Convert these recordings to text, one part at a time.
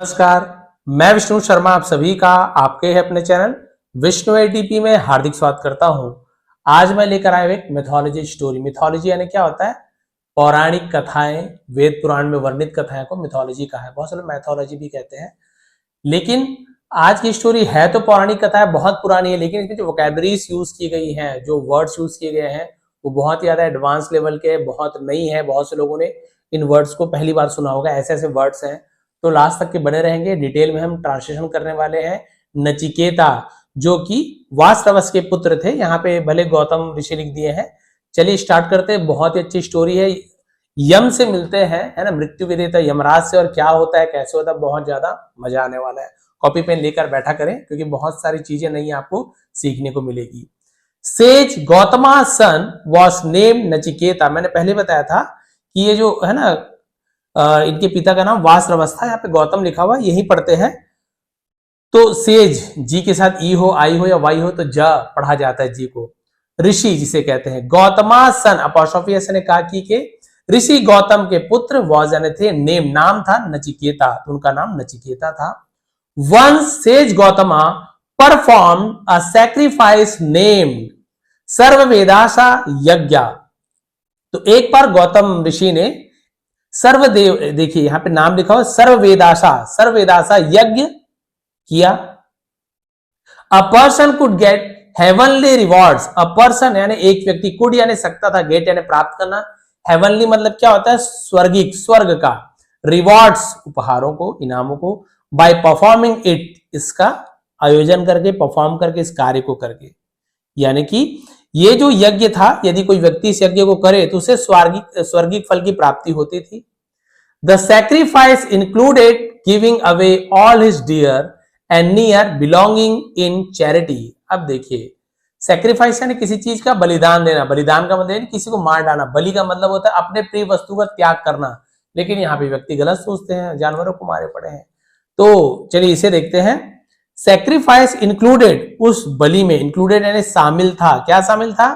नमस्कार, मैं विष्णु शर्मा आप सभी का आपके है अपने चैनल विष्णु एटीपी में हार्दिक स्वागत करता हूं। आज मैं लेकर आया एक मिथोलॉजी स्टोरी। मिथोलॉजी यानी क्या होता है? पौराणिक कथाएं, वेद पुराण में वर्णित कथाएं को मिथोलॉजी कहा है। बहुत सारे मैथोलॉजी भी कहते हैं। लेकिन आज की स्टोरी है तो पौराणिक कथा है, बहुत पुरानी है, लेकिन इसमें जो वोकैबुलरीज यूज की गई है, जो वर्ड्स यूज किए गए हैं, वो बहुत ही ज्यादा एडवांस लेवल के, बहुत नई है। बहुत से लोगों ने इन वर्ड्स को पहली बार सुना होगा। ऐसे ऐसे वर्ड्स हैं, तो लास्ट तक के बने रहेंगे। डिटेल में हम ट्रांसलेशन करने वाले हैं। नचिकेता जो कि वासरवस के पुत्र थे, यहाँ पे भले गौतम ऋषि लिख दिए हैं। चलिए स्टार्ट करते हैं। बहुत ही अच्छी स्टोरी है। यम से मिलते हैं, है ना, मृत्यु विजेता यमराज से, और क्या होता है, कैसे होता है, बहुत ज्यादा मजा आने वाला है। कॉपी पेन लेकर बैठा करें, क्योंकि बहुत सारी चीजें नई आपको सीखने को मिलेगी। Sage Gautama son was name Nachiketa. मैंने पहले बताया था कि ये जो है ना, इनके पिता का नाम वासरवस था। यहाँ पे गौतम लिखा हुआ, यही पढ़ते हैं। तो सेज जी के साथ ई हो, आई हो या वाई हो तो जा पढ़ा जाता है जी को। ऋषि जिसे कहते हैं। गौतमा सन अपॉस्ट्रोफी ने कहा कि के ऋषि गौतम के पुत्र वॉज यानी थे, नेम नाम था नचिकेता, तो उनका नाम नचिकेता था। Once sage Gautama perform a sacrifice named Sarvavedasa yajna. तो एक बार गौतम ऋषि ने सर्वदेव, देखिए यहां पे नाम लिखा हुआ, सर्ववेदासा यज्ञ किया। A person could get heavenly rewards. A person यानी एक व्यक्ति, कुड यानी सकता था, गेट यानी प्राप्त करना, हेवनली मतलब क्या होता है? स्वर्गिक, स्वर्ग का। रिवॉर्ड्स उपहारों को, इनामों को। बाय परफॉर्मिंग इट, इसका आयोजन करके, परफॉर्म करके, इस कार्य को करके। यानी कि ये जो यज्ञ था, यदि कोई व्यक्ति इस यज्ञ को करे तो उसे स्वर्गिक फल की प्राप्ति होती थी। The sacrifice included giving away all his dear and near belonging in charity. अब देखिए, सैक्रिफाइस यानी किसी चीज का बलिदान देना। बलिदान का मतलब किसी को मार डालना। बलि का मतलब होता है अपने प्रिय वस्तु का त्याग करना। लेकिन यहाँ पे व्यक्ति गलत सोचते हैं, जानवरों को मारे पड़े हैं। तो चलिए इसे देखते हैं। सैक्रिफाइस इंक्लूडेड, उस बलि में, इंक्लूडेड यानी शामिल था। क्या शामिल था?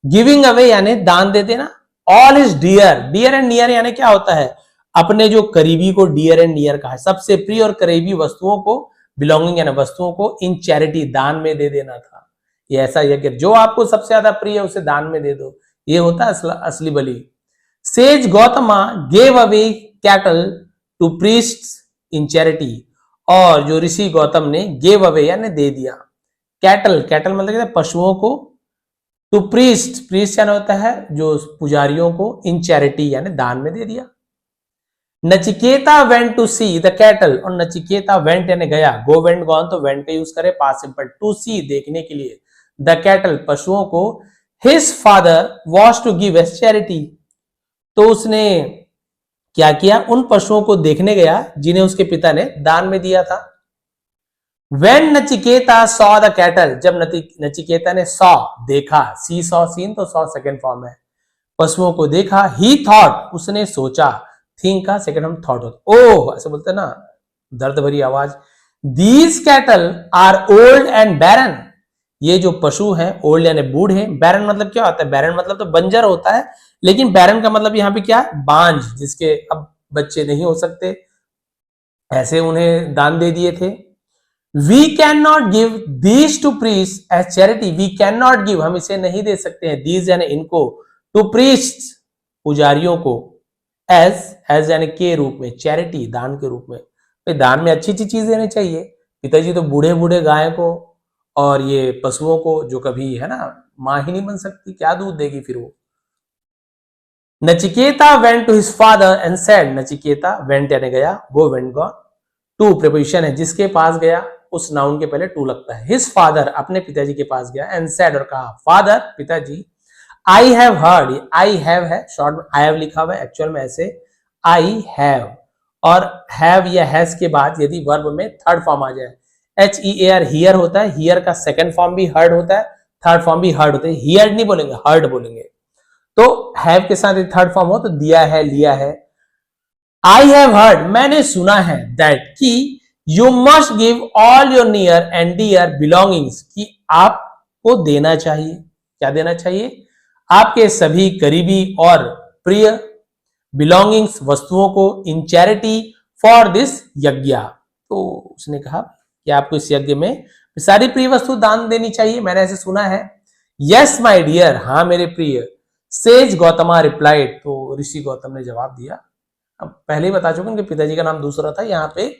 गिविंग अवे यानी दान दे देना। All his dear, dear and near यानी क्या होता है? अपने जो करीबी को डियर एंड नियर कहा है, सबसे प्रिय और करीबी वस्तुओं को, बिलोंगिंग यानी वस्तुओं को, इन चैरिटी दान में दे देना था। ये ऐसा यज्ञ, जो आपको सबसे ज्यादा प्रिय है उसे दान में दे दो, ये होता है असली बलि। Sage Gautama gave away cattle to priests in charity. और जो ऋषि गौतम ने गेव अवे यानी दे दिया, कैटल, कैटल मतलब क्या है? पशुओं को। टू प्रीस्ट, प्रीस्ट यानी होता है जो पुजारियों को, इन चैरिटी यानी दान में दे दिया। Nachiketa went to see the cattle, और नचिकेता वेंट यानी गया, गो वेंट गॉन तो वेंट का यूज करे पास्ट सिंपल। टू सी देखने के लिए, द कैटल पशुओं को। His father was to give as charity, तो उसने क्या किया? उन पशुओं को देखने गया जिन्हें उसके पिता ने दान में दिया था। When Nachiketa saw the cattle, जब नचिकेता ने saw देखा, सी saw सीन तो saw सेकेंड फॉर्म है, पशुओं को देखा। he thought उसने सोचा, think का सेकेंड फॉर्म थॉट होता। ओह, ऐसे बोलते हैं ना, दर्द भरी आवाज। These cattle are old and barren, ये जो पशु हैं, ओल्ड यानी बूढ़े, बैरन मतलब क्या होता है? बैरन मतलब तो बंजर होता है, लेकिन बैरन का मतलब यहाँ पे क्या है? बांझ, जिसके अब बच्चे नहीं हो सकते, ऐसे उन्हें दान दे दिए थे। We can not give these to priest as charity. We can not give, हम इसे नहीं दे सकते हैं, दीज यानी इनको, टू प्रीस्ट पुजारियों को, एज यानी के रूप में, चैरिटी दान के रूप में। तो दान में अच्छी अच्छी चीज देनी चाहिए। पिताजी तो बूढ़े बूढ़े गाय को और ये पशुओं को, जो कभी है ना मां ही नहीं बन सकती, क्या दूध देगी फिर वो। Nachiketa went to his father and said, Nachiketa went यानी गया, go went gone. To preposition है, जिसके पास गया, उस नाउन के पहले टू लगता है। हिज फादर अपने पिताजी के पास गया, एंड सेड और कहा, फादर पिताजी, I have heard, I have है शॉर्ट में, आई हैव लिखा हुआ है, एक्चुअल में ऐसे आई हैव, और हैव या हैज के बाद यदि वर्ब में थर्ड फॉर्म आ जाए, HEAR हियर होता है, हियर का सेकंड फॉर्म भी हर्ड होता है, थर्ड फॉर्म भी हर्ड होता है। हियर नहीं बोलेंगे, हर्ड बोलेंगे। तो हैव के साथ थर्ड फॉर्म हो तो दिया है, लिया है। आई हैव हर्ड, मैंने सुना है, दैट कि you must give all your near and dear belongings, कि आपको देना चाहिए। क्या देना चाहिए? आपके सभी करीबी और प्रिय बिलोंगिंग्स वस्तुओं को, इन चैरिटी फॉर दिस यज्ञ। तो उसने कहा कि आपको इस यज्ञ में सारी प्रिय वस्तु दान देनी चाहिए, मैंने ऐसे सुना है। यस माय डियर, हाँ मेरे प्रिय। सेज गौतमा रिप्लाइड, तो ऋषि गौतम ने जवाब दिया। अब पहले ही बता चुके उनके पिताजी का नाम दूसरा था, यहाँ पे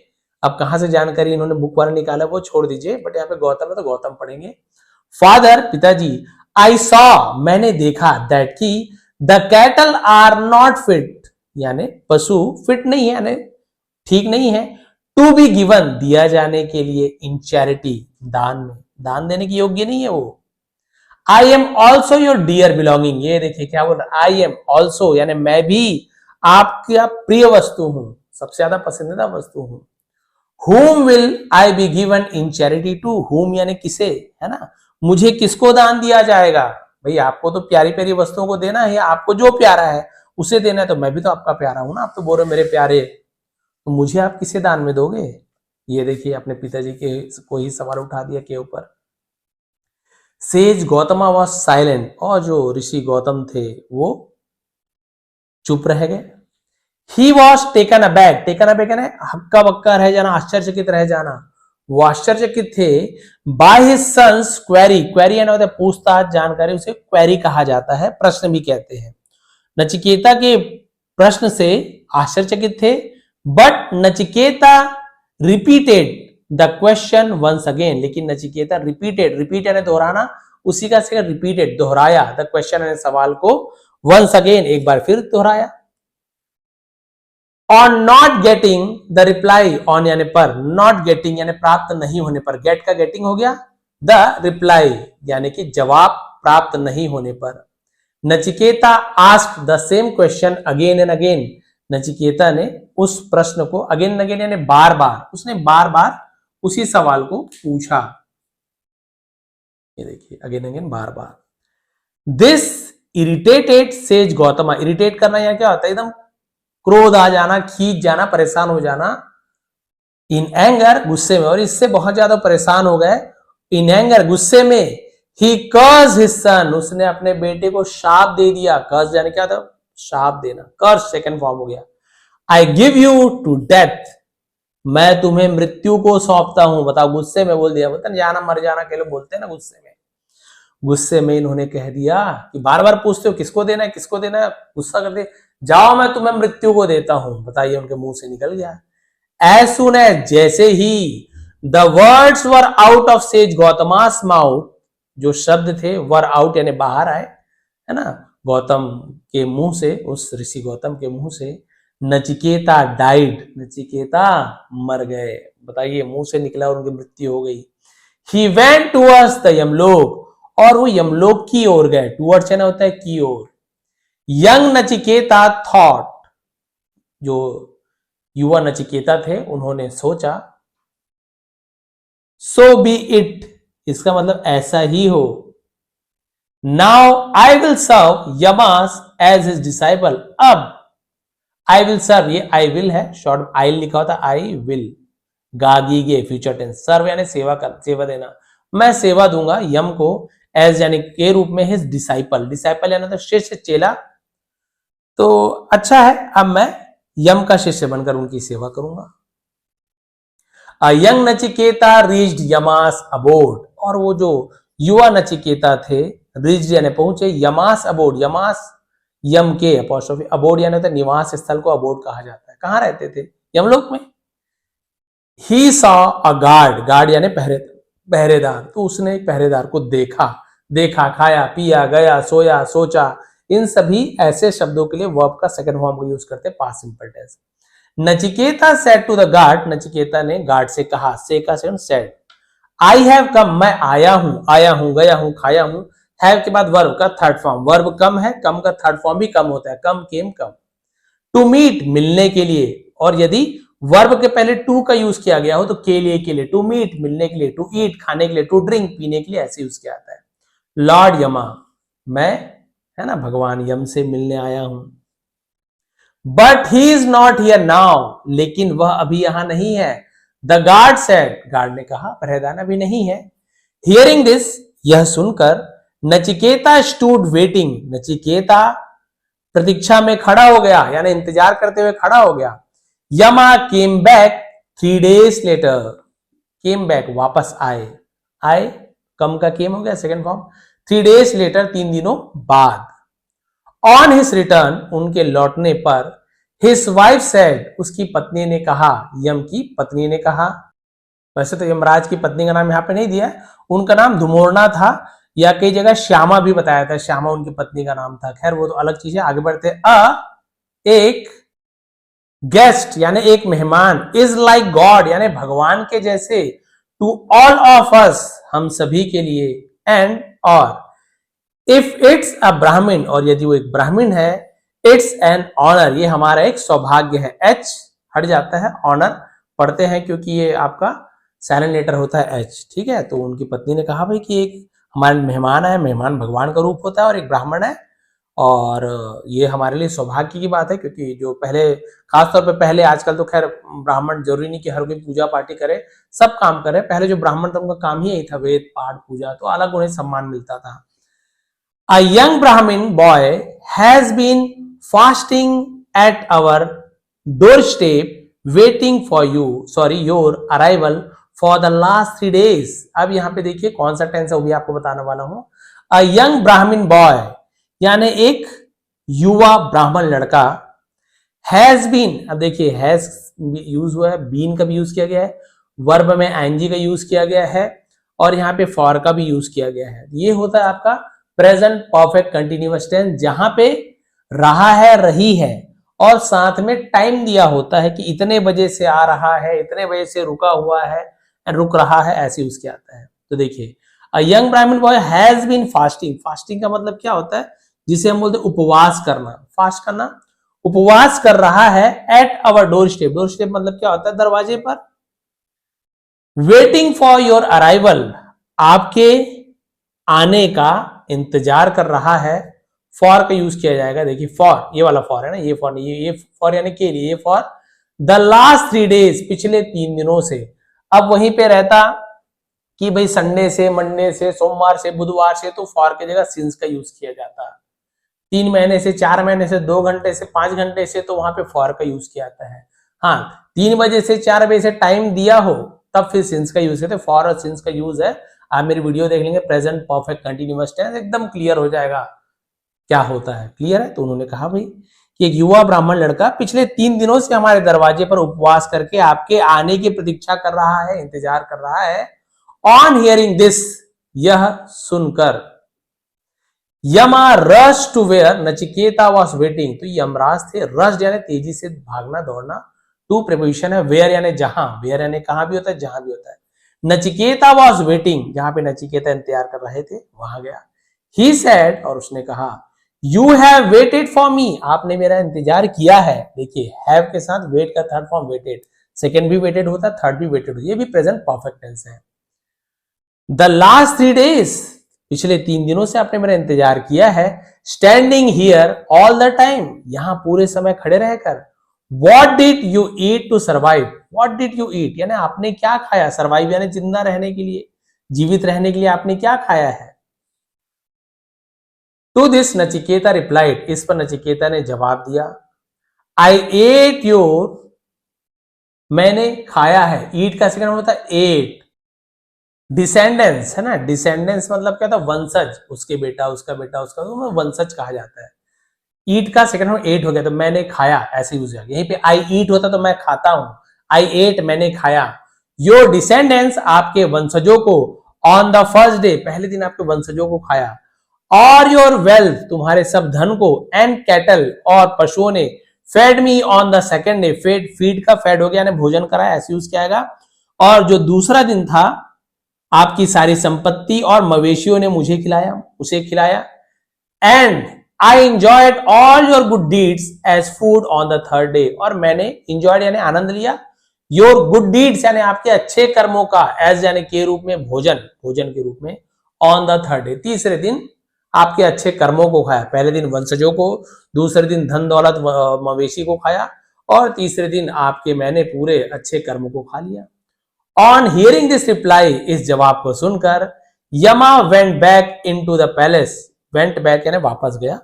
अब कहां से जानकारी इन्होंने बुक वाला निकाला वो छोड़ दीजिए, बट यहाँ पे गौतम है तो गौतम पढ़ेंगे। फादर, पिताजी, आई सॉ, मैंने देखा, दैट की the cattle are not fit, यानी पशु फिट नहीं है, यानी ठीक नहीं है, टू बी गिवन, दिया जाने के लिए, इन चैरिटी, दान में, दान देने की योग्य नहीं है वो। I am also your dear belonging, ये देखिए क्या बोल रहा है, आई एम ऑल्सो, यानी मैं भी आपका प्रिय वस्तु हूं, सबसे ज्यादा पसंदीदा वस्तु हूं। whom will I be given in charity to, whom यानी किसे, है ना, मुझे किसको दान दिया जाएगा। भाई आपको तो प्यारी प्यारी वस्तुओं को देना है, आपको जो प्यारा है उसे देना है, तो मैं भी तो आपका प्यारा हूं ना, आप तो बोल रहे मेरे प्यारे, तो मुझे आप किसे दान में दोगे। ये देखिए अपने पिताजी के को ही सवाल उठा दिया के ऊपर। सेज गौतमा वॉज साइलेंट, और जो ऋषि गौतम थे वो चुप रह गए। He was taken aback, taken aback यानी हक्का बक्का रह जाना, आश्चर्यचकित रह जाना। वो आश्चर्यचकित थे by his son's query, query यानी होता है पूछताछ, जानकारी, उसे query कहा जाता है, प्रश्न भी कहते हैं। नचिकेता के प्रश्न से आश्चर्यचकित थे, but Nachiketa repeated the question once again, लेकिन नचिकेता रिपीटेड, रिपीट यानी दोहराना, उसी का से रिपीटेड, दोहराया, द क्वेश्चन यानी सवाल को, वंस अगेन, एक बार फिर दोहराया। On not getting the reply, on यानी पर, नॉट गेटिंग यानी प्राप्त नहीं होने पर, गेट का गेटिंग हो गया, द रिप्लाई यानी कि जवाब प्राप्त नहीं होने पर, Nachiketa asked the same question again and again, Nachiketa ने उस प्रश्न को अगेन एंड अगेन यानी बार बार, उसने बार बार उसी सवाल को पूछा। ये देखिए अगेन अगेन, बार बार। This irritated sage Gautama, irritate करना यहाँ क्या होता है, एकदम क्रोध आ जाना, खींच जाना, परेशान हो जाना। इन एंगर, गुस्से में, और इससे बहुत ज्यादा परेशान हो गए। इन एंगर, गुस्से में, ही कर्स हिज सन, उसने अपने बेटे को शाप दे दिया। कर्स यानी क्या था, शाप देना, कर्स सेकंड फॉर्म हो गया। I give you to death, मैं तुम्हें मृत्यु को सौंपता हूं। बताओ, गुस्से में बोल दिया, बोलते जाना मर जाना के लोग बोलते हैं ना गुस्से में। गुस्से में इन्होंने कह दिया कि बार बार पूछते हो किसको देना है, किसको देना है, गुस्सा कर दे, जाओ मैं तुम्हें मृत्यु को देता हूं। बताइए उनके मुंह से निकल गया। एज सुन एज, जैसे ही, the words were out of sage Gautama's mouth, जो शब्द थे वर आउट यानी बाहर आए, है ना, गौतम के मुंह से, उस ऋषि गौतम के मुंह से, नचिकेता डाइड, नचिकेता मर गए। बताइए मुंह से निकला और उनकी मृत्यु हो गई। ही वेंट टुवर्ड्स द यमलोक, और वो यमलोक की ओर गए। टुवर्ड्स यानी होता है की ओर। यंग नचिकेता थॉट, जो युवा नचिकेता थे उन्होंने सोचा, सो बी इट, इसका मतलब ऐसा ही हो। Now I will serve Yamas as his disciple, अब आई विल सर्व, ये आई विल है, शॉर्ट आई लिखा होता, आई विल, गागीगे फ्यूचर टेंस, सर्व यानी सेवा कर, सेवा देना, मैं सेवा दूंगा यम को, एज यानी के रूप में, हिज डिसाइपल, डिसाइपल यानी तो शिष्य, चेला, तो अच्छा है, अब मैं यम का शिष्य बनकर उनकी सेवा करूंगा। A young Nachiketa reached Yama's abode, और वो जो युवा नचिकेता थे, रीच्ड यानी पहुंचे, यमास अबोर्ड, यमास यम के अपॉस्ट्रोफी, अबोर्ड यानी तो निवास स्थल को अबोर्ड कहा जाता है। कहां रहते थे, यमलोक में। He saw a guard, guard यानी पहरेदार, तो उसने एक पहरेदार को देखा, देखा, खाया, पिया, गया, सोया, सोचा, इन सभी ऐसे शब्दों के लिए वर्ब का सेकंड फॉर्म को यूज करते हैं, past simple tense. Nachiketa said to the guard, Nachiketa ने गार्ड से कहा, से का second said. I have come, मैं आया हूं, गया हूं, खाया हूं। हैव के बाद वर्ब का थर्ड फॉर्म, वर्ब कम है, कम का थर्ड फॉर्म भी कम होता है, कम, केम, कम। टू मीट, मिलने के लिए, और यदि वर्ब के पहले टू का यूज किया गया हो तो के लिए, टू मीट मिलने के लिए, टू ईट खाने के लिए, टू ड्रिंक पीने के लिए, ऐसे यूज किया जाता है। लॉर्ड यमा, मैं, है ना, भगवान यम से मिलने आया हूं। But he is not here now, लेकिन वह अभी यहां नहीं है। द गार्ड सेड, गार्ड ने कहा, पहरेदार अभी नहीं है। हियरिंग दिस, यह सुनकर, नचिकेता स्टूड वेटिंग, नचिकेता प्रतीक्षा में खड़ा हो गया, यानी इंतजार करते हुए खड़ा हो गया। यमा came back 3 days later, came back वापस आए, आए कम का केम हो गया सेकेंड फॉर्म, 3 days later 3 दिनों बाद। ऑन हिज रिटर्न, उनके लौटने पर, हिज वाइफ सेड, उसकी पत्नी ने कहा, यम की पत्नी ने कहा, वैसे तो यमराज की पत्नी का नाम यहां पे नहीं दिया है, उनका नाम धुमोरना था, या कई जगह श्यामा भी बताया था, श्यामा उनकी पत्नी का नाम था, खैर वो तो अलग चीज है, आगे बढ़ते। एक गेस्ट यानी एक मेहमान, इज लाइक गॉड यानी भगवान के जैसे, टू ऑल ऑफ अस हम सभी के लिए, एंड और इफ इट्स अ ब्राह्मण, और यदि वो एक ब्राह्मण है, इट्स एन ऑनर, ये हमारा एक सौभाग्य है। एच हट जाता है, ऑनर पढ़ते हैं क्योंकि ये आपका साइलेंट लेटर होता है एच, ठीक है। तो उनकी पत्नी ने कहा भाई कि एक हमारे मेहमान है, मेहमान भगवान का रूप होता है, और एक ब्राह्मण है, और ये हमारे लिए सौभाग्य की बात है, क्योंकि जो पहले खासतौर पे पहले, आजकल तो खैर ब्राह्मण जरूरी नहीं कि हर कोई पूजा पाठी करे, सब काम करे, पहले जो ब्राह्मण था उनका काम ही यही था, वेद पाठ पूजा, तो अलग उन्हें सम्मान मिलता था। A young Brahmin boy has been fasting at our doorstep, waiting for your arrival for the last 3 days. अब यहां पे देखिए कौन सा टेंस है वो भी आपको बताने वाला हूं। A young Brahmin boy यानी एक युवा ब्राह्मण लड़का, has been, अब देखिए has यूज हुआ है, been का भी यूज किया गया है, वर्ब में ing का यूज किया गया है, और यहाँ पे for का भी यूज किया गया है। ये होता है आपका प्रेजेंट परफेक्ट कंटिन्यूअस टेंस, जहां पे रहा है, रही है, और साथ में टाइम दिया होता है कि इतने बजे से आ रहा है, इतने बजे से रुका हुआ है, रुक रहा है, ऐसे यूज किया आता है। तो देखिए, a young Brahmin boy has been fasting, fasting का मतलब क्या होता है, जिसे हम बोलते हैं उपवास करना, फास्ट करना, उपवास कर रहा है, at our door step, door step मतलब क्या होता है, दरवाजे पर, वेटिंग फॉर योर अराइवल, आपके आने का इंतजार कर रहा है, फॉर का यूज किया जाएगा, देखिए फॉर, ये वाला फॉर है ना, ये फॉर नहीं, ये फॉर यानी के लिए, ये फॉर द लास्ट 3 days, पिछले 3 दिनों से। अब वहीं पे रहता कि भाई संडे से, मंडे से, सोमवार से, बुधवार से, तो फॉर की जगह सिंस का यूज किया जाता। 3 महीने से, 4 महीने से, 2 घंटे से, 5 घंटे से, तो वहां पे फॉर का यूज किया जाता है। हाँ, 3 बजे से 4 बजे से टाइम दिया हो तब फिर सिंस का यूज करते, फॉर और सिंस का यूज है। आप मेरी वीडियो देख लेंगे, प्रेजेंट परफेक्ट कंटिन्यूअस टेंस, एकदम क्लियर हो जाएगा क्या होता है, क्लियर है। तो उन्होंने कहा भाई कि एक युवा ब्राह्मण लड़का पिछले 3 दिनों से हमारे दरवाजे पर उपवास करके आपके आने की प्रतीक्षा कर रहा है, इंतजार कर रहा है। ऑन हियरिंग दिस, यह सुनकर, Yama rush to where Nachiketa was waiting, तो यमराज थे, रश यानी तेजी से भागना, दौड़ना, टू प्रीपोजिशन है, वेयर यानी जहां, वेयर यानी कहां भी होता है, जहां भी होता है। नचिकेता वॉज वेटिंग, जहां पे नचिकेता इंतजार कर रहे थे, वहां गया। ही सेड, और उसने कहा, you have waited for me, आपने मेरा इंतजार किया है। देखिए हैव के साथ वेट का थर्ड फॉर्म वेटेड, सेकेंड भी वेटेड होता है, थर्ड भी वेटेड होता है, ये भी प्रेजेंट परफेक्ट टेंस है। द लास्ट 3 days, पिछले 3 दिनों से आपने मेरा इंतजार किया है। Standing here all the time, यहां पूरे समय खड़े रहकर। What did you eat to survive? What did you eat? यानी आपने क्या खाया, सर्वाइव यानी जिंदा रहने के लिए, जीवित रहने के लिए आपने क्या खाया है। To this नचिकेता रिप्लाइड, इस पर नचिकेता ने जवाब दिया, I ate your, मैंने खाया है, ईट का सेकंड होता है एट, डिसेंडेंस है ना, डिसेंडेंस मतलब क्या था, वंशज, उसके बेटा, उसका बेटा, उसका, तो वंशज कहा जाता है। ईट का सेकंड फॉर्म एट हो गया, तो मैंने खाया, ऐसे यूज है। यहीं पे आई ईट होता तो मैं खाता हूं, आई एट मैंने खाया। योर डिसेंडेंस, आपके वंशजों को, ऑन द फर्स्ट डे, पहले दिन आपके वंशजों को खाया, और योर वेल्थ, तुम्हारे सब धन को, एंड कैटल, और पशुओं ने, fed me on the second day, fed, feed का फेड हो गया, भोजन कराया, ऐसे यूज किया जाएगा। और जो दूसरा दिन था, आपकी सारी संपत्ति और मवेशियों ने मुझे खिलाया, उसे खिलाया। And I enjoyed all your good deeds as food on the third day, और मैंने enjoyed यानी आनंद लिया, your good deeds यानी आपके अच्छे कर्मों का, as यानी के रूप में, भोजन, भोजन के रूप में, on the third day, तीसरे दिन आपके अच्छे कर्मों को खाया। पहले दिन वंशजों को, दूसरे दिन धन दौलत मवेशी को खाया, और तीसरे दिन आपके मैंने पूरे अच्छे कर्मों को खा लिया। ऑन हियरिंग दिस रिप्लाई, इस जवाब को सुनकर, यमा went back into the palace, went back यानी वापस गया,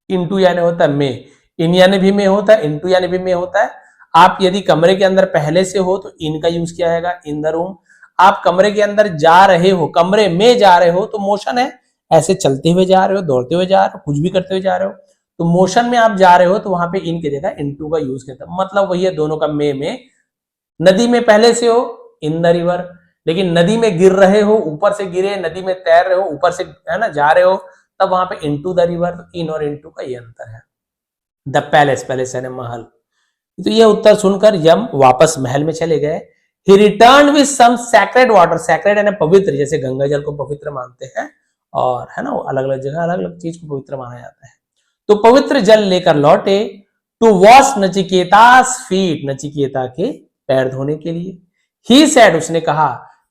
इनटू यानी होता है में, इन यानी भी में होता है, इनटू यानी भी में होता है। आप यदि कमरे के अंदर पहले से हो तो इन का यूज किया जाएगा, इन द रूम। आप कमरे के अंदर जा रहे हो, कमरे में जा रहे हो तो मोशन है, ऐसे चलते हुए जा रहे हो, दौड़ते हुए जा रहे हो, कुछ भी करते हुए जा रहे हो, तो मोशन में आप जा रहे हो तो वहां पे इन की जगह इनटू का यूज करता है। मतलब वही है दोनों का में। नदी में पहले से हो इन द रिवर, लेकिन नदी में गिर रहे हो, ऊपर से गिरे, नदी में तैर रहे हो, ऊपर से है ना जा रहे हो, तब वहां पे इनटू द रिवर। तो इन और इनटू का ये अंतर है। द पैलेस, पैलेस यानी महल। तो ये उत्तर सुनकर यम वापस महल में चले गए। He return with some sacred water, sacred यानी पवित्र, जैसे गंगा जल को पवित्र मानते हैं और है ना अलग अलग जगह अलग अलग चीज को पवित्र माना जाता है। तो पवित्र जल लेकर लौटे टू वॉश नचिकेतास फीट, नचिकेता के पैर धोने के लिए। ही सेड, उसने कहा,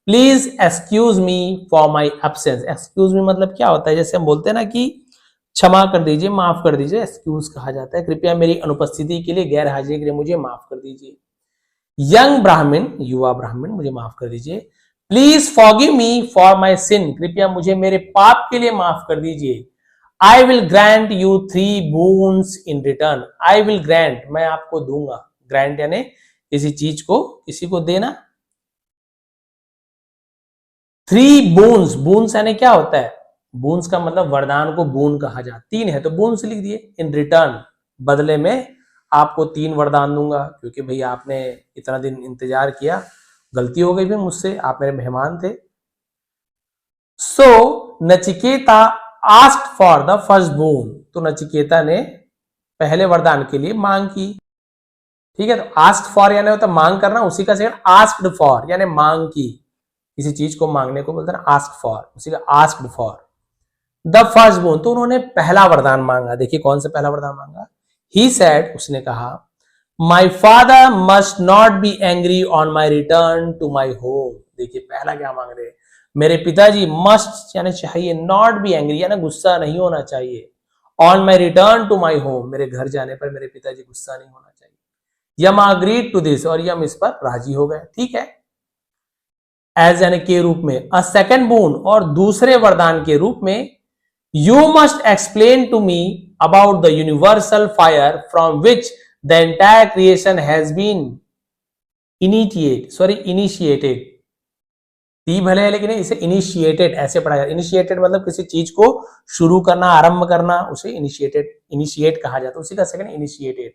please excuse me for my absence. Excuse me मतलब क्या होता है, जैसे हम बोलते हैं ना कि क्षमा कर दीजिए, माफ कर दीजिए, एक्सक्यूज कहा जाता है। कृपया मेरी अनुपस्थिति के लिए, गैर हाजिरी के लिए मुझे माफ कर दीजिए। यंग ब्राह्मण, युवा ब्राह्मण, मुझे माफ कर दीजिए। Please forgive me for my sin, कृपया मुझे मेरे पाप के लिए माफ कर दीजिए। I will grant you 3 boons in return. I will grant, मैं आपको दूंगा, ग्रांट यानी किसी चीज को किसी को देना। 3 boons, boons यानी क्या होता है, boons का मतलब वरदान को boon कहा जाता है। 3 है तो boons लिख दिए। इन रिटर्न, बदले में आपको 3 वरदान दूंगा, क्योंकि भैया आपने इतना दिन इंतजार किया, गलती हो गई भी मुझसे, आप मेरे मेहमान थे। So Nachiketa asked for the first boon, तो नचिकेता ने पहले वरदान के लिए मांग की। ठीक है, तो आस्क्ड फॉर यानी होता मांग करना, उसी का सेकंड आस्क्ड फॉर यानी मांग की, किसी चीज को मांगने को बोलते हैं आस्क फॉर, उसी का asked for. The first bone, तो उन्होंने पहला वरदान मांगा। देखिए कौन सा पहला वरदान मांगा। ही सेड, उसने कहा, my father must not be angry on my return to my home. देखिए पहला क्या मांग रहे, मेरे पिताजी, मस्ट यानी चाहिए, नॉट बी एंग्री यानी गुस्सा नहीं होना चाहिए, on my return to my home, मेरे घर जाने पर मेरे पिताजी गुस्सा नहीं होना चाहिए। यम अग्रीड टू दिस, और यम इस पर राजी हो गए। ठीक है, एज यानी के रूप में। अ सेकेंड बोन, और दूसरे वरदान के रूप में, you must explain to me about the universal fire from which the entire creation has been initiated. ती भले है लेकिन इसे इनिशिएटेड ऐसे पढ़ा जाता है। इनिशिएटेड मतलब किसी चीज को शुरू करना, आरंभ करना, उसे इनिशिएट कहा जाता है, उसी का सेकंड इनिशिएटेड।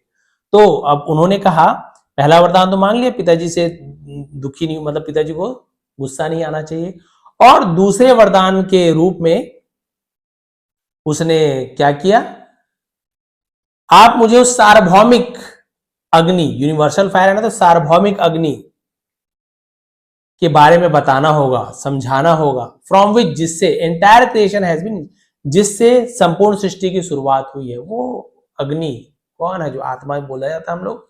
तो अब उन्होंने कहा, पहला वरदान तो मांग लिया, पिताजी से दुखी नहीं, मतलब पिताजी को गुस्सा नहीं आना चाहिए, और दूसरे वरदान के रूप में उसने क्या किया, आप मुझे उस सार्वभौमिक अग्नि, यूनिवर्सल फायर है ना, तो सार्वभौमिक अग्नि के बारे में बताना होगा, समझाना होगा, फ्रॉम विच, जिससे एंटायर क्रिएशन हैज बीन, जिससे संपूर्ण सृष्टि की शुरुआत हुई है। वो अग्नि कौन है, जो आत्मा बोला जाता है हम लोग,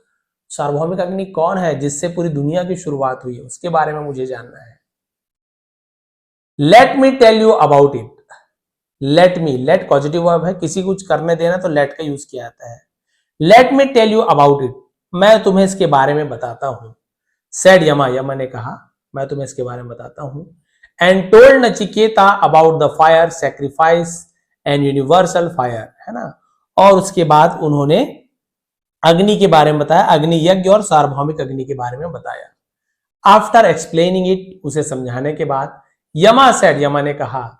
सार्वभौमिक अग्नि कौन है जिससे पूरी दुनिया की शुरुआत हुई है, उसके बारे में मुझे जानना है। Let me tell you about it. Let me, let positive verb है, किसी कुछ करने देना तो लेट का यूज किया जाता है। Let me tell you about it, मैं तुम्हें इसके बारे में बताता हूं। सेड यमा, यमा ने कहा, मैं तुम्हें इसके बारे में बताता हूं। And told Nachiketa about the fire sacrifice and universal fire, है ना। और उसके बाद उन्होंने अग्नि के बारे में बताया, अग्नि यज्ञ और सार्वभौमिक अग्नि के बारे में बताया। आफ्टर एक्सप्लेनिंग इट, उसे समझाने के बाद, यमा सेड, यमा ने कहा,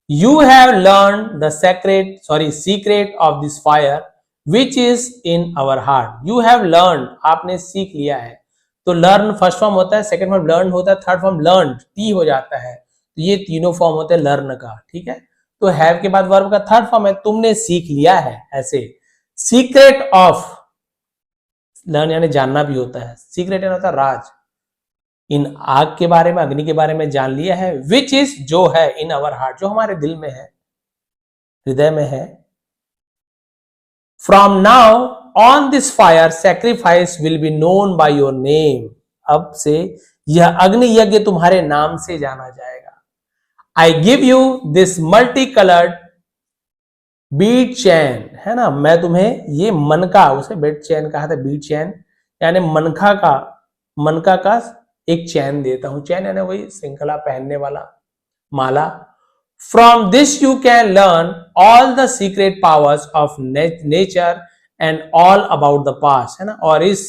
you have learn the secret of this fire which is in our heart. You have learn, आपने सीख लिया है। तो लर्न फर्स्ट फॉर्म होता है, सेकंड फॉर्म लर्न होता है, थर्ड फॉर्म लर्न, टी हो जाता है, तो ये तीनों फॉर्म होते हैं लर्न का। ठीक है, तो हैव के बाद वर्ब का थर्ड फॉर्म है, तुमने सीख लिया है, ऐसे। सीक्रेट ऑफ, लर्न यानी जानना भी होता है, सीक्रेट यानी होता है राज, इन आग के बारे में, अग्नि के बारे में जान लिया है। विच इज, जो है, इन अवर हार्ट, जो हमारे दिल में है, हृदय में है। From now on this fire sacrifice will be known by your name, अब से यह अग्नि यज्ञ तुम्हारे नाम से जाना जाएगा। I give you this multi coloured bead chain, है ना, मैं तुम्हें ये मनका, उसे बीट चैन कहा था, बीट चैन यानी मनका का एक चैन देता हूं। चैन यानी वही श्रृंखला, पहनने वाला, माला। From this you can learn all the secret powers of nature and all about the past, है ना, और इस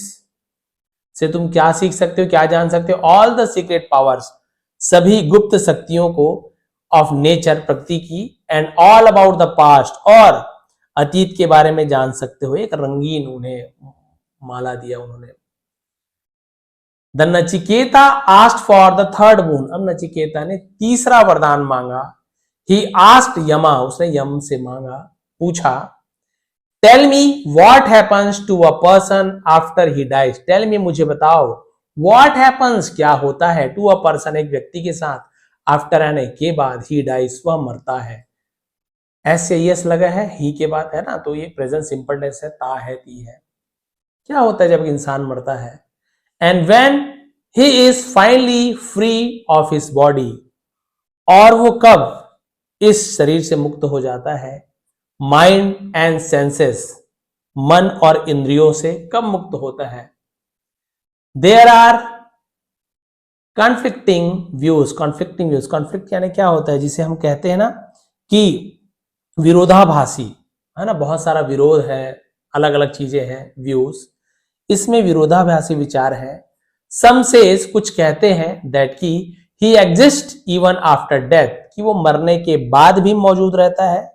से तुम क्या सीख सकते हो, क्या जान सकते हो? ऑल द सीक्रेट पावर्स, सभी गुप्त शक्तियों को, ऑफ नेचर, प्रकृति की, and all about the past, और अतीत के बारे में जान सकते हो। एक रंगीन उन्हें माला दिया उन्होंने। The Nachiketa asked for the third boon, अब नचिकेता ने तीसरा वरदान मांगा। ही आस्क्ड यमा, उसने यम से मांगा, पूछा, tell me what happens to a person after he dies, tell me, मुझे बताओ, व्हाट हैपन्स, क्या होता है, टू अ पर्सन, एक व्यक्ति के साथ, आफ्टर आने के बाद, ही डाइज, वह मरता है। ऐसे यस लगा है, ही के बाद है ना, तो ये प्रेजेंट सिंपल टेंस है, ता है, ती है। क्या होता है जब इंसान मरता है? And when he is finally free of his body, और वो कब इस शरीर से मुक्त हो जाता है? माइंड एंड सेंसेस, मन और इंद्रियों से कब मुक्त होता है? There are conflicting views, conflict यानी क्या होता है, जिसे हम कहते हैं ना कि विरोधाभासी, है ना, बहुत सारा विरोध है, अलग अलग चीजें हैं, व्यूज, इसमें विरोधाभासी विचार है। सम सेज, कुछ कहते हैं, दैट की ही एग्जिस्ट इवन आफ्टर डेथ, कि वो मरने के बाद भी मौजूद रहता है।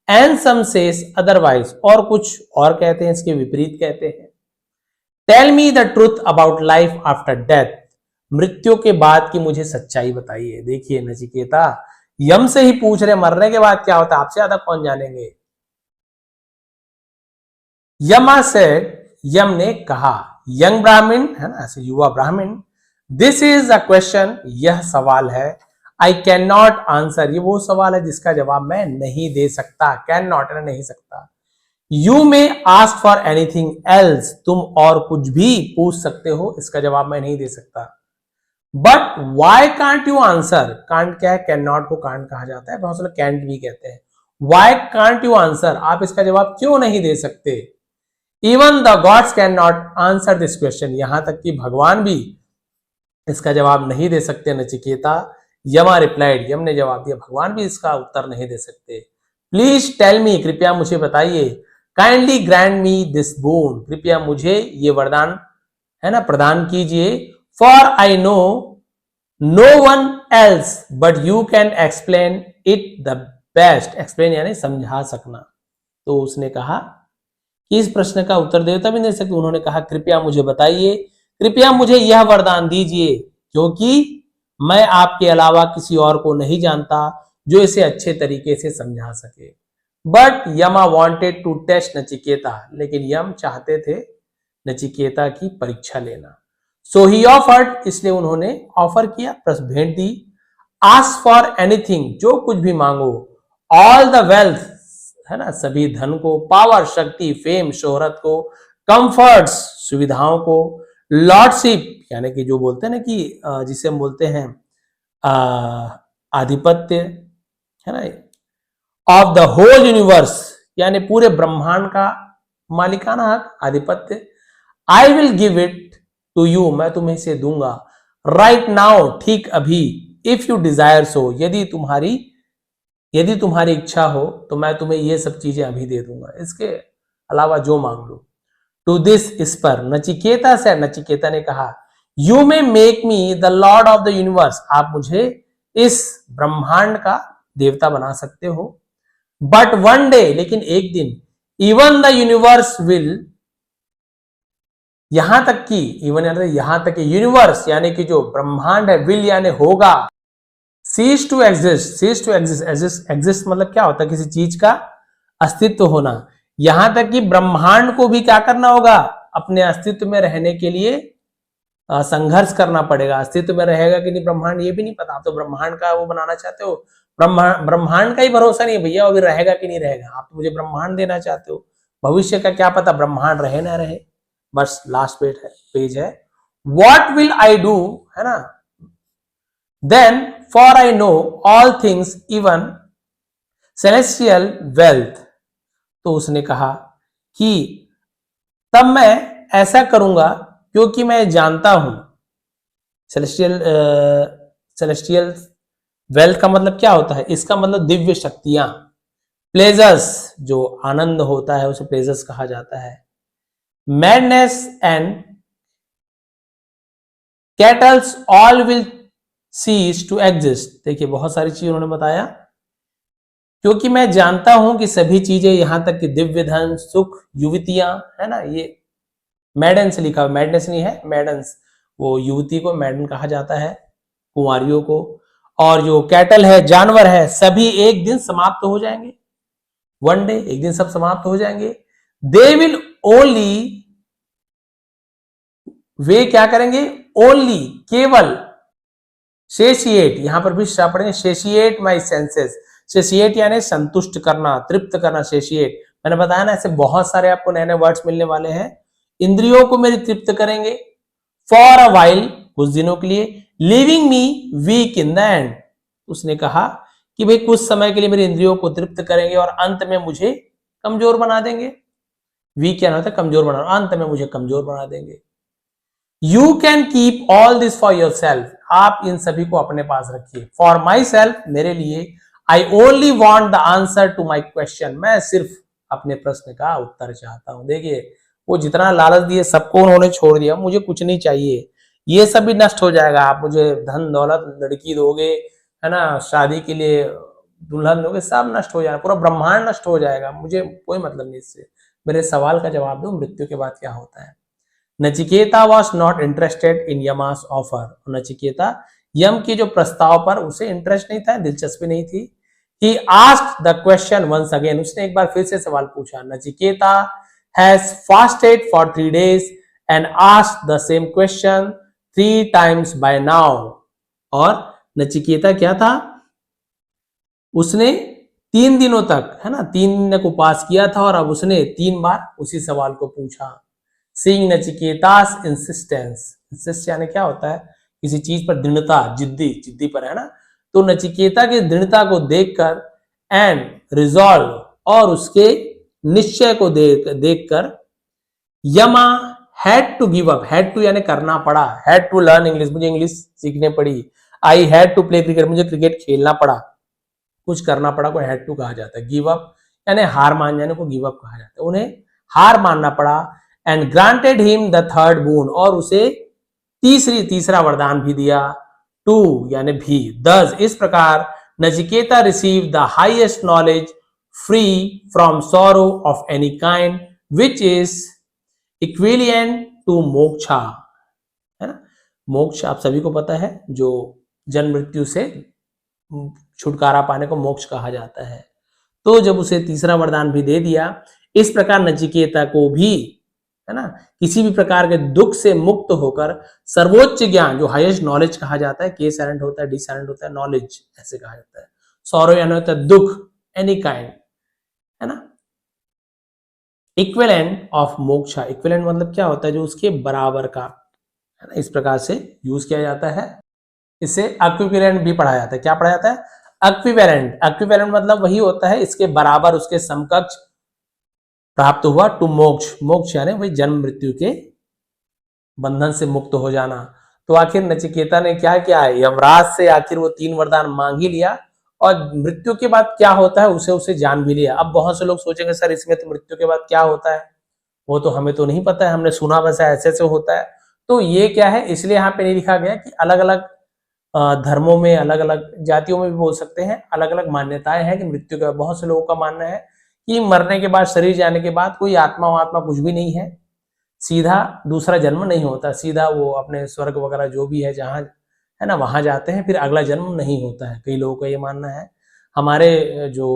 एंड सम सेज अदरवाइज, और कुछ और कहते हैं, इसके विपरीत कहते हैं। Tell me the truth about life after death, मृत्यु के बाद की मुझे सच्चाई बताइए। देखिए नचिकेता यम से ही पूछ रहे, मरने के बाद क्या होता है, आपसे ज्यादा कौन जानेंगे? यमा सेड, यम ने कहा, यंग ब्राह्मण, है ना, ऐसे युवा ब्राह्मण, दिस इज अ क्वेश्चन, यह सवाल है, आई कैन नॉट आंसर, ये वो सवाल है जिसका जवाब मैं नहीं दे सकता। कैन नॉट है नहीं सकता। यू में आस्क फॉर एनीथिंग एल्स, तुम और कुछ भी पूछ सकते हो, इसका जवाब मैं नहीं दे सकता। But why can't you answer, can't क्या है, कैन नॉट को कांट कहा जाता है, बहुत सारे कैंट भी कहते हैं। वाई कांट यू आंसर, आप इसका जवाब क्यों नहीं दे सकते? Even the gods can not answer this question, यहां तक कि भगवान भी इसका जवाब नहीं दे सकते। नचिकेता, यमा रिप्लाइड, यम ने जवाब दिया, भगवान भी इसका उत्तर नहीं दे सकते। प्लीज टेल मी, कृपया मुझे बताइए। Kindly grant me this boon, कृपया मुझे ये वरदान, है ना, प्रदान कीजिए। For I know no one else but you can explain it the best, explain यानी समझा सकना। तो उसने कहा कि इस प्रश्न का उत्तर देवता भी नहीं दे सकते। उन्होंने कहा, कृपया मुझे बताइए, कृपया मुझे यह वरदान दीजिए, क्योंकि मैं आपके अलावा किसी और को नहीं जानता जो इसे अच्छे तरीके से समझा सके। बट यमा वॉन्टेड टू टेस्ट नचिकेता, लेकिन यम चाहते थे नचिकेता की परीक्षा लेना। सो ही ऑफर्ड, इसलिए उन्होंने ऑफर किया, प्रश्न भेंट दी। आस्क फॉर एनीथिंग, जो कुछ भी मांगो। ऑल द वेल्थ, है ना, सभी धन को। पावर, शक्ति, फेम, शोहरत को। कंफर्ट्स, सुविधाओं को। लॉर्डशिप, यानी कि जो बोलते हैं ना कि जिसे हम बोलते हैं आधिपत्य, है ना, ऑफ द होल यूनिवर्स, यानी पूरे ब्रह्मांड का मालिकाना हक, आधिपत्य। I will give it to you, मैं तुम्हें इसे दूंगा। राइट नाउ, ठीक अभी। इफ यू डिजायर सो, यदि तुम्हारी इच्छा हो तो मैं तुम्हें ये सब चीजें अभी दे दूंगा, इसके अलावा जो मांग लो। टू दिस, इस पर। नचिकेता से, नचिकेता ने कहा, you may make me the Lord of the universe, आप मुझे इस ब्रह्मांड का देवता बना सकते हो। बट वन डे, लेकिन एक दिन, इवन द यूनिवर्स विल, यहां तक कि, इवन यहां तक कि यूनिवर्स यानी कि जो ब्रह्मांड है, विल यानी होगा, cease to exist, cease to exist, exist मतलब क्या होता है, किसी चीज का अस्तित्व होना। यहां तक कि ब्रह्मांड को भी क्या करना होगा, अपने अस्तित्व में रहने के लिए संघर्ष करना पड़ेगा। अस्तित्व में रहेगा कि नहीं ब्रह्मांड, ये भी नहीं पता। आप तो ब्रह्मांड का वो बनाना चाहते हो, ब्रह्मांड का ही भरोसा नहीं भैया, अभी रहेगा कि नहीं रहेगा। आप तो मुझे ब्रह्मांड देना चाहते हो, भविष्य का क्या पता, ब्रह्मांड रहे ना रहे। बस लास्ट पेज है। व्हाट विल आई डू, है ना, then for I know all things even celestial wealth. तो उसने कहा कि तब मैं ऐसा करूंगा क्योंकि मैं जानता हूं। सेलेस्टियल वेल्थ का मतलब क्या होता है, इसका मतलब दिव्य शक्तियां। प्लेजर्स, जो आनंद होता है उसे प्लेजर्स कहा जाता है। Madness and cattles all will cease to exist. देखिए बहुत सारी चीज उन्होंने बताया, क्योंकि मैं जानता हूं कि सभी चीजें यहां तक कि दिव्य धन, सुख, युवतियां, है ना, ये मैडन्स लिखा हुआ, मैडनेस नहीं है, मैडन्स, वो युवती को मैडन कहा जाता है, कुंवारियों को। और जो कैटल है, जानवर है, सभी एक दिन समाप्त हो जाएंगे, वन डे, एक दिन सब समाप्त हो जाएंगे। दे विल ओनली, वे क्या करेंगे, ओनली, केवल, सेशिएट, यहां पर भी पढ़ेंगे, सेशिएट माई सेंसेस। सेशिएट यानी संतुष्ट करना, तृप्त करना, सेशिएट। मैंने बताया ना, ऐसे बहुत सारे आपको नए नए वर्ड्स मिलने वाले हैं। इंद्रियों को मेरी तृप्त करेंगे, फॉर अ वाइल, कुछ दिनों के लिए, living me weak in the end. उसने कहा कि भाई कुछ समय के लिए मेरी इंद्रियों को तृप्त करेंगे और अंत में मुझे कमजोर बना देंगे। वीक क्या होता है, कमजोर बना, अंत में मुझे कमजोर बना देंगे। You can keep all this for your self, आप इन सभी को अपने पास रखिए। फॉर माई सेल्फ, मेरे लिए, I only want the answer to my question, मैं सिर्फ अपने प्रश्न का उत्तर चाहता हूं। देखिए वो जितना लालच दिए सबको उन्होंने छोड़ दिया, मुझे कुछ नहीं चाहिए, ये सब भी नष्ट हो जाएगा, आप मुझे धन दौलत लड़की दोगे, है ना, शादी के लिए दुल्हन दोगे, सब नष्ट हो जाएगा, पूरा ब्रह्मांड नष्ट हो जाएगा, मुझे कोई मतलब नहीं इससे। मेरे सवाल का जवाब दो, मृत्यु के बाद क्या होता है। Nachiketa was not interested in Yama's offer, Nachiketa Yama के जो प्रस्ताव पर उसे इंटरेस्ट नहीं था, दिलचस्पी नहीं थी। He asked the question once again, उसने एक बार फिर से सवाल पूछा। Nachiketa has fasted for 3 days and asked the same question 3 times by now। और नचिकेता क्या था, उसने 3 दिनों तक, है ना, 3 दिन तक उपवास किया था और अब उसने 3 बार उसी सवाल को पूछा। Seeing नचिकेता's insistence, insist यानी क्या होता है, किसी चीज पर दृढ़ता, जिद्दी पर, है ना, तो नचिकेता की दृढ़ता को देखकर, एंड रिजॉल्व, और उसके निश्चय को देखकर, Yama had to give up, had to यानी करना पड़ा, हैड टू लर्न इंग्लिश, मुझे इंग्लिश सीखने पड़ी, I had to play cricket, मुझे क्रिकेट खेलना पड़ा, कुछ करना पड़ा को हैड टू कहा जाता है। गिव अप यानी हार मान जाने को गिव अप कहा जाता है, उन्हें हार मानना पड़ा। And granted him the third bone, और उसे तीसरा वरदान भी दिया, टू यानी भी। दस, इस प्रकार, Nachiketa receive the highest knowledge free from sorrow of any kind which is equivalent to moksha, है ना। मोक्ष आप सभी को पता है, जो जन्म मृत्यु से छुटकारा पाने को मोक्ष कहा जाता है। तो जब उसे तीसरा वरदान भी दे दिया, इस प्रकार नचिकेता को भी, है ना, किसी भी प्रकार के दुख से मुक्त होकर सर्वोच्च ज्ञान, जो हाईएस्ट नॉलेज कहा जाता है, के साइलेंट होता है, डी साइलेंट होता है, नॉलेज ऐसे कहा जाता है। सॉरो यानी होता है दुख, एनी काइंड, है ना। इक्विवेलेंट ऑफ मोक्षा, इक्विवेलेंट मतलब क्या होता है, जो उसके बराबर का, है ना, इस प्रकार से यूज किया जाता है। इसे इक्विवेलेंट भी पढ़ा जाता है। क्या पढ़ा जाता है, इक्विवेलेंट। इक्विवेलेंट मतलब वही होता है, इसके बराबर, उसके समकक्ष प्राप्त हुआ, टू मोक्ष, मोक्ष यानी वही जन्म मृत्यु के बंधन से मुक्त हो जाना। तो आखिर नचिकेता ने क्या किया है, यमराज से आखिर वो 3 वरदान मांग ही लिया, और मृत्यु के बाद क्या होता है उसे जान भी लिया। अब बहुत से लोग सोचेंगे सर इसमें तो मृत्यु के बाद क्या होता है, वो तो हमें तो नहीं पता है, हमने सुना बस ऐसे ऐसे होता है। तो ये क्या है, इसलिए यहाँ पे नहीं लिखा गया कि अलग अलग धर्मों में, अलग अलग जातियों में भी बोल सकते हैं, अलग अलग मान्यताएं हैं कि मृत्यु के बाद। बहुत से लोगों का मानना है कि मरने के बाद, शरीर जाने के बाद कोई आत्मा वात्मा कुछ भी नहीं है, सीधा दूसरा जन्म नहीं होता, सीधा वो अपने स्वर्ग वगैरह जो भी है जहां, है ना, वहां जाते हैं, फिर अगला जन्म नहीं होता है। कई लोगों का ये मानना है। हमारे जो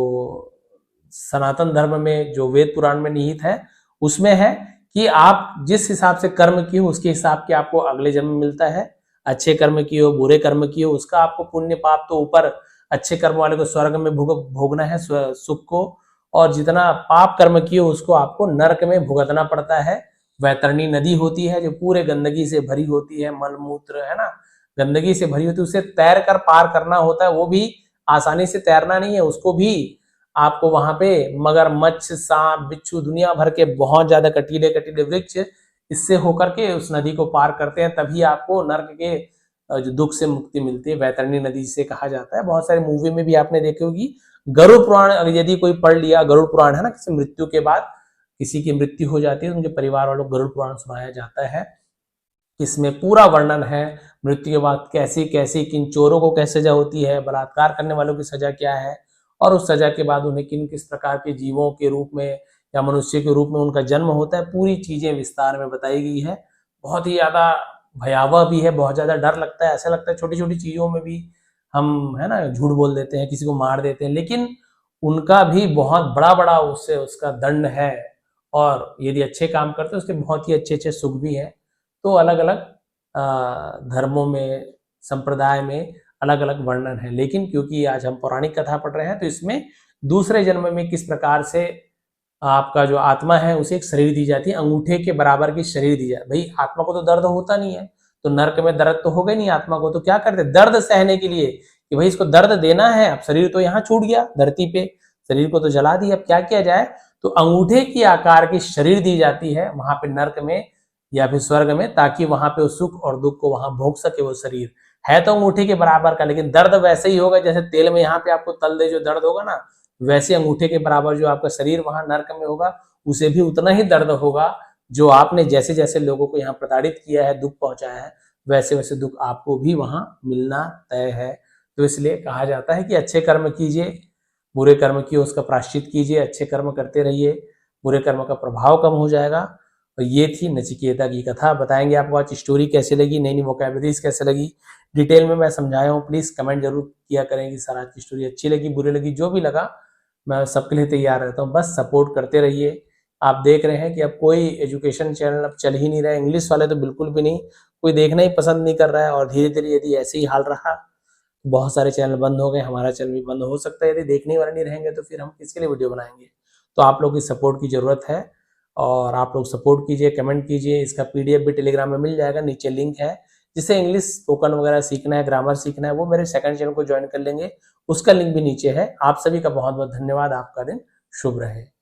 सनातन धर्म में, जो वेद पुराण में निहित है, उसमें है कि आप जिस हिसाब से कर्म किए हो उसके हिसाब के आपको अगले जन्म मिलता है। अच्छे कर्म किए हो, बुरे कर्म किए हो, उसका आपको पुण्य पाप तो ऊपर, अच्छे कर्म वाले को स्वर्ग में भोगना है सुख को, और जितना पाप कर्म किए हो उसको आपको नरक में भुगतना पड़ता है। वैतरणी नदी होती है जो पूरे गंदगी से भरी होती है, मल मूत्र, है ना, गंदगी से भरी होती है, उसे तैर कर पार करना होता है। वो भी आसानी से तैरना नहीं है, उसको भी आपको वहां पे मगरमच्छ, सांप, बिच्छू, दुनिया भर के बहुत ज्यादा कटीले कटीले वृक्ष, इससे होकर के उस नदी को पार करते हैं, तभी आपको नर्क के जो दुख से मुक्ति मिलती है। वैतरणी नदी से कहा जाता है। बहुत सारे मूवी में भी आपने देखे होगी। गरुड़ पुराण यदि कोई पढ़ लिया, गरुड़ पुराण है ना, किसी मृत्यु के बाद किसी की मृत्यु हो जाती है तो उनके परिवार वालों को गरुड़ पुराण सुनाया जाता है। इसमें पूरा वर्णन है। मृत्यु के बाद कैसी कैसी किन चोरों को कैसे सजा होती है, बलात्कार करने वालों की सजा क्या है, और उस सजा के बाद उन्हें किन किस प्रकार के जीवों के रूप में या मनुष्य के रूप में उनका जन्म होता है, पूरी चीजें विस्तार में बताई गई है। बहुत ही ज्यादा भयावह भी है, बहुत ज्यादा डर लगता है। ऐसा लगता है छोटी छोटी चीजों में भी हम है ना झूठ बोल देते हैं, किसी को मार देते हैं, लेकिन उनका भी बहुत बड़ा बड़ा उससे उसका दंड है। और यदि अच्छे काम करते हैं उसके बहुत ही अच्छे अच्छे सुख भी है। तो अलग अलग धर्मों में, संप्रदाय में अलग अलग वर्णन है। लेकिन क्योंकि आज हम पौराणिक कथा पढ़ रहे हैं तो इसमें दूसरे जन्म में किस प्रकार से आपका जो आत्मा है उसे एक शरीर दी जाती है, अंगूठे के बराबर की शरीर दी जाती है। भाई आत्मा को तो दर्द होता नहीं है, तो नरक में दर्द तो होगा नहीं आत्मा को, तो क्या करते दर्द सहने के लिए कि भाई इसको दर्द देना है। अब शरीर तो यहाँ छूट गया धरती पे, शरीर को तो जला दिया, अब क्या किया जाए, तो अंगूठे की आकार की शरीर दी जाती है वहां पे नरक में या फिर स्वर्ग में, ताकि वहां पे उस सुख और दुख को वहां भोग सके। वो शरीर है तो अंगूठे के बराबर का, लेकिन दर्द वैसे ही होगा जैसे तेल में यहाँ पे आपको तल दे जो दर्द होगा ना, वैसे अंगूठे के बराबर जो आपका शरीर वहां नरक में होगा उसे भी उतना ही दर्द होगा। जो आपने जैसे जैसे लोगों को यहाँ प्रताड़ित किया है, दुख पहुंचाया है, वैसे वैसे दुख आपको भी वहां मिलना तय है। तो इसलिए कहा जाता है कि अच्छे कर्म कीजिए, बुरे कर्म किए उसका प्रायश्चित कीजिए, अच्छे कर्म करते रहिए, बुरे कर्म का प्रभाव कम हो जाएगा। और ये थी नचिकेता की कथा। बताएंगे आपको आज स्टोरी कैसे लगी, नई नई वोकैबुलरीज कैसे लगी, डिटेल में मैं समझाया हूँ। प्लीज कमेंट जरूर किया करें कि सर आज की स्टोरी अच्छी लगी, बुरी लगी, जो भी लगा मैं सबके लिए तैयार रहता हूँ। बस सपोर्ट करते रहिए। आप देख रहे हैं कि अब कोई एजुकेशन चैनल अब चल ही नहीं रहा है, इंग्लिश वाले तो बिल्कुल भी नहीं, कोई देखना ही पसंद नहीं कर रहा है। और धीरे धीरे यदि ऐसे ही हाल रहा, बहुत सारे चैनल बंद हो गए, हमारा चैनल भी बंद हो सकता है। यदि देखने वाले नहीं रहेंगे तो फिर हम किसके लिए वीडियो बनाएंगे। तो आप लोग की सपोर्ट की जरूरत है, और आप लोग सपोर्ट कीजिए, कमेंट कीजिए। इसका पीडीएफ भी टेलीग्राम में मिल जाएगा, नीचे लिंक है। जिसे इंग्लिश स्पोकन वगैरह सीखना है, ग्रामर सीखना है, वो मेरे सेकंड चैनल को ज्वाइन कर लेंगे, उसका लिंक भी नीचे है। आप सभी का बहुत बहुत धन्यवाद। आपका दिन शुभ रहे।